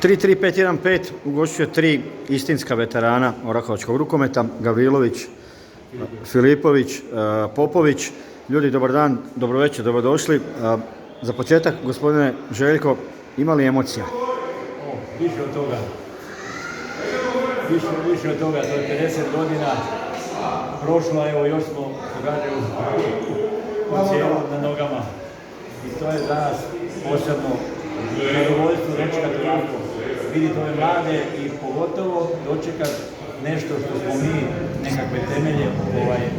3-3-5-1-5 ugošćuje 3 istinska veterana orahovačkog rukometa, Gavrilović, Filipović, Popović. Ljudi, dobar dan, dobro večer, dobrodošli. Za početak, gospodine Željko, ima li emocija? Više od toga. Više od toga, to je 50 godina prošlo, evo još smo pogađali u cijelu na nogama. I to je za nas posebno zadovoljstvo dočekati ovako. Vidite ove mlade i pogotovo dočekati nešto što smo mi nekakve temelje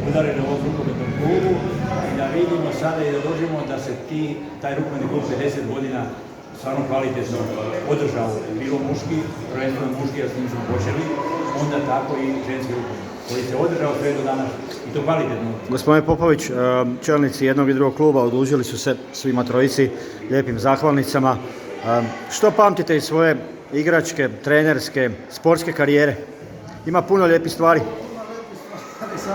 udarili u ovom rukometnom klubu i da vidimo sada i da dođemo da se taj rukometni klub 50 godina stvarno kvalitetno održao. Bilo muški, prvenstveno muški, jer s njim smo počeli, onda tako i ženski rukomet koji se održao sve do danas i to kvalitetno. Gospodine Popović, čelnici jednog i drugog kluba odužili su se svima trojici lijepim zahvalnicama. Što pamtite iz svoje igračke, trenerske, sportske karijere? Ima puno lijepih stvari.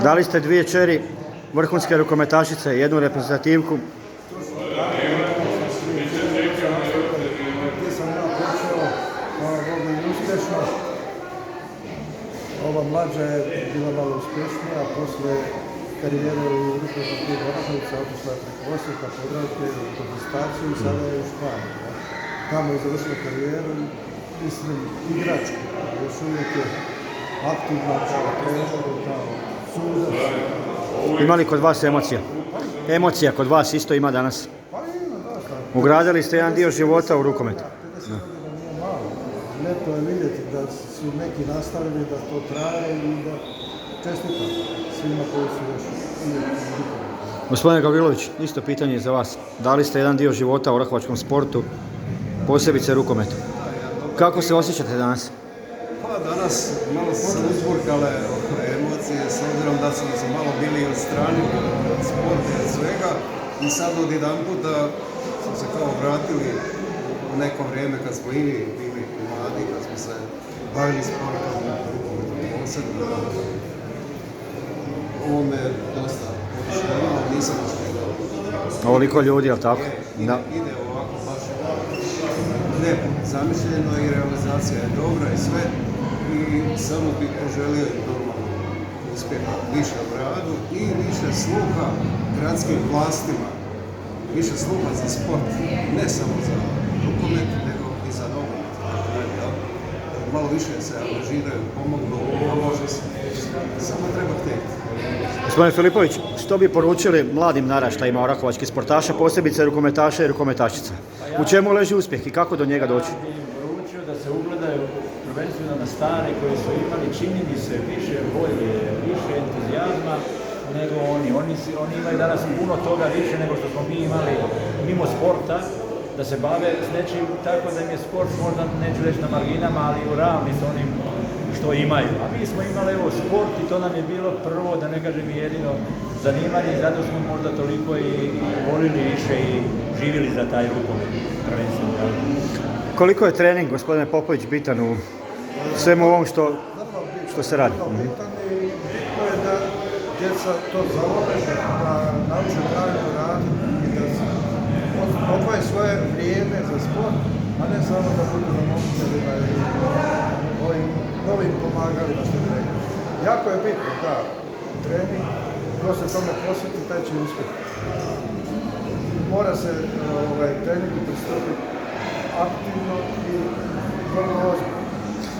Dali ste 2 kćeri vrhunske rukometašice, 1 reprezentativku. Ova mlađa je bila malo uspješnija, a poslije karijere u rukometnom klubu Orahovica otišla preko Osijeka, Podravke, u reprezentaciju i sada je u Španiji. Tamo je završila karijeru, mislim, igračku. Još uvijek je aktivna kao trener, kao sudac. Ima li kod vas emocija? Emocija kod vas isto ima danas. Pa ima, da. Ugradili ste jedan dio života u rukomet. 50 godina nije malo. Lijepo je vidjeti da su neki nastavili, da to traje i da čestitam svima koji su još uvijek u rukometu. Gospodine Gavrilović, isto pitanje za vas. Dali ste jedan dio života u orahovačkom sportu, posebice rukometu. Kako se osjećate danas? Pa danas malo su se uzburkale emocije s obzirom da smo se malo bili od strani od sporta i od svega i sad odjedanputa smo se kao vratili u neko vrijeme kad smo i bili mladi, kad smo se bavili sportom, rukometom posebno. Ovo me dosta oduševilo, nisam očekivao. Ovoliko ljudi, jel tako? Da. Ide ovako baš lijepo zamišljeno i realizacija je dobra i sve. I samo bih poželio normalno uspjeha više u radu i više sluha gradskim vlastima. Više sluha za sport, ne samo za rukomet, nego i za nogomet. Malo više se angažiraju, pomognu, a može se. Samo treba htjeti. Gospodine Filipović, što bi poručili mladim naraštajima orahovačkih sportaša, posebice rukometaša i rukometašica? U čemu leži uspjeh i kako do njega doći? Ja bih poručio da se ugledaju prvenstveno na stare koji su imali, čini mi se, više volje, više entuzijazma nego oni. Oni imaju danas puno toga više nego što smo mi imali mimo sporta, da se bave s nečim tako da im je sport možda, neću reći na marginama, ali u ravni s onim što imaju. A mi smo imali evo sport i to nam je bilo prvo, da ne kažem jedino, zanimanje i zato smo možda toliko i volili više i živjeli za taj rukomet prvenstveno. Koliko je trening, gospodine Popović, bitan u svemu ovom što se radi? Bitan je i to je da djeca to zavole, da nauče pravilno raditi i da se odvoje svoje vrijeme za sport, a ne samo da budu na momčarima i ovim novim pomagalima što treba. Jako je bitno da trening, ko se tome posveti, taj će uspjeti. Mora se treningu pristupiti aktivno i vrlo ozbiljno.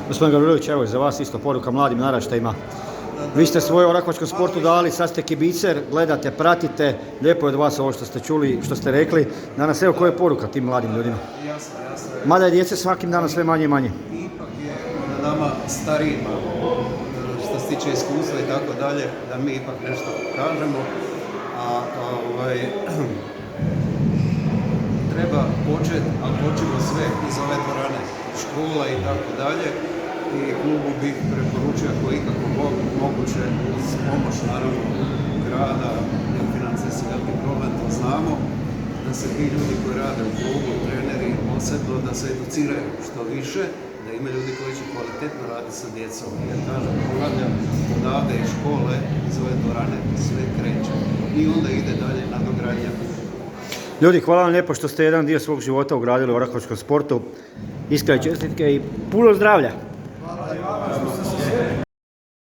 Gospodin Gavrilović, evo za vas isto poruka mladim naraštajima. Vi ste svoje orahovačkom sportu dali, sad ste kibicer, gledate, pratite. Lijepo je od vas ovo što ste čuli, što ste rekli. Danas evo koja je poruka tim mladim ljudima? Jasno. Mada je djece svakim danom sve manje i manje. Ipak je na nama starijima, što se tiče iskustva i tako dalje, da mi ipak nešto kažemo. Treba početi, a počemo sve iz ove dvorane, škola i tako dalje. I klubu bih preporučio ako je ikako moguće uz pomoć naravno grada, jer financije su veliki problem, to znamo, da se ti ljudi koji rade u klubu, treneri, posebno da se educiraju što više, da ima ljudi koji će kvalitetno raditi sa djecom. Jer kažem, ponavljam, odavde iz škole, iz ove dvorane sve kreće i onda ide dalje nadogradnja. Ljudi, hvala vam lijepo što ste jedan dio svog života ugradili u orahovačkom sportu. Iskrene čestitke i puno zdravlja. Hvala i vama što ste se